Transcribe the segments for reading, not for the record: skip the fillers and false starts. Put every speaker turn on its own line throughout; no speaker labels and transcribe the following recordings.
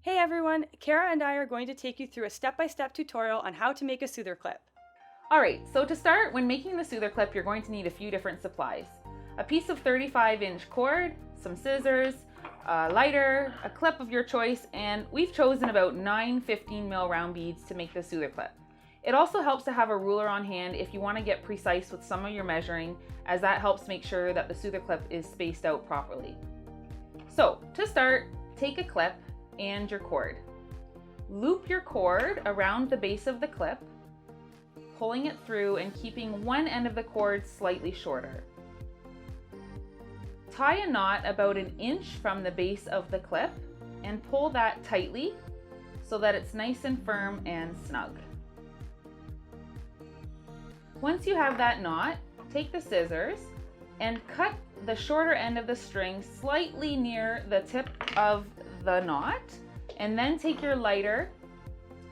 Hey everyone, Cara and I are going to take you through a step-by-step tutorial on how to make a Soother clip.
Alright, so to start, when making the Soother clip, you're going to need a few different supplies. A piece of 35-inch cord, some scissors, a lighter, a clip of your choice, and we've chosen about 9 15mm round beads to make the Soother clip. It also helps to have a ruler on hand if you want to get precise with some of your measuring, as that helps make sure that the Soother clip is spaced out properly. So, to start, take a clip and your cord. Loop your cord around the base of the clip, pulling it through and keeping one end of the cord slightly shorter. Tie a knot about 1 inch from the base of the clip and pull that tightly so that it's nice and firm and snug. Once you have that knot, take the scissors and cut the shorter end of the string slightly near the tip of the knot, and then take your lighter,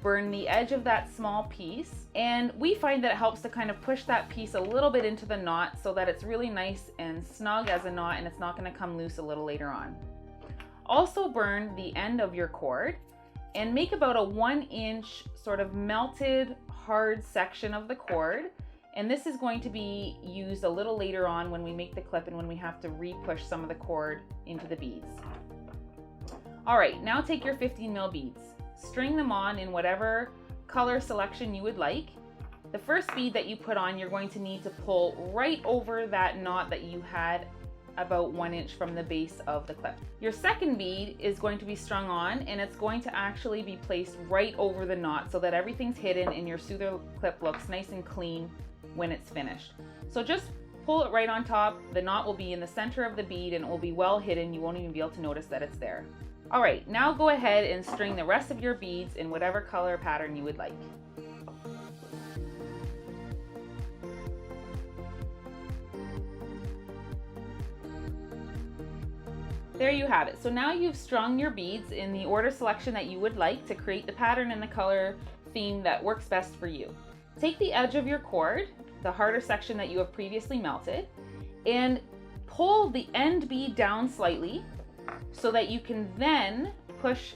burn the edge of that small piece, and we find that it helps to kind of push that piece a little bit into the knot so that it's really nice and snug as a knot and it's not going to come loose a little later on. Also burn the end of your cord and make about a 1 inch sort of melted hard section of the cord, and this is going to be used a little later on when we make the clip and when we have to re-push some of the cord into the beads. Alright, now take your 15mm beads. String them on in whatever color selection you would like. The first bead that you put on, you're going to need to pull right over that knot that you had about 1 inch from the base of the clip. Your second bead is going to be strung on, and it's going to actually be placed right over the knot so that everything's hidden and your Soother clip looks nice and clean when it's finished. So just pull it right on top. The knot will be in the center of the bead and it will be well hidden. You won't even be able to notice that it's there. Alright, now go ahead and string the rest of your beads in whatever color pattern you would like. There you have it. So now you've strung your beads in the order selection that you would like to create the pattern and the color theme that works best for you. Take the edge of your cord, the harder section that you have previously melted, and pull the end bead down slightly so that you can then push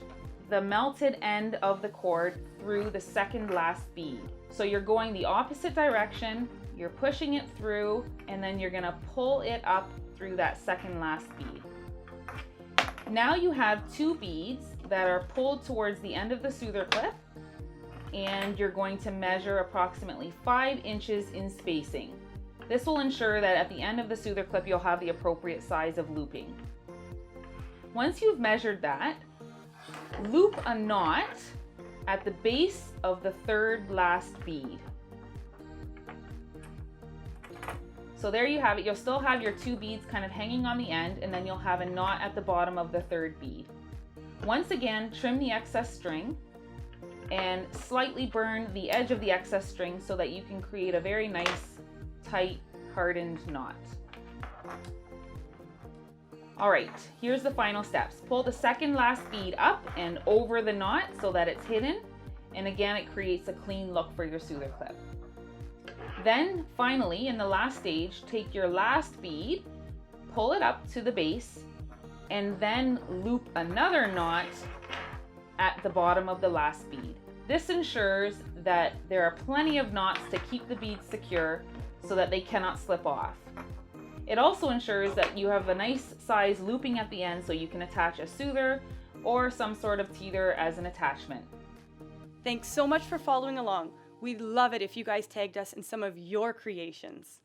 the melted end of the cord through the second last bead. So you're going the opposite direction, you're pushing it through, and then you're going to pull it up through that second last bead. Now you have 2 beads that are pulled towards the end of the Soother clip, and you're going to measure approximately 5 inches in spacing. This will ensure that at the end of the Soother clip you'll have the appropriate size of looping. Once you've measured that, loop a knot at the base of the third last bead. So there you have it. You'll still have your 2 beads kind of hanging on the end, and then you'll have a knot at the bottom of the third bead. Once again, trim the excess string and slightly burn the edge of the excess string so that you can create a very nice, tight, hardened knot. Alright, here's the final steps. Pull the second last bead up and over the knot so that it's hidden, and again it creates a clean look for your Soother clip. Then finally, in the last stage, take your last bead, pull it up to the base, and then loop another knot at the bottom of the last bead. This ensures that there are plenty of knots to keep the beads secure so that they cannot slip off. It also ensures that you have a nice size looping at the end so you can attach a Soother or some sort of teether as an attachment.
Thanks so much for following along. We'd love it if you guys tagged us in some of your creations.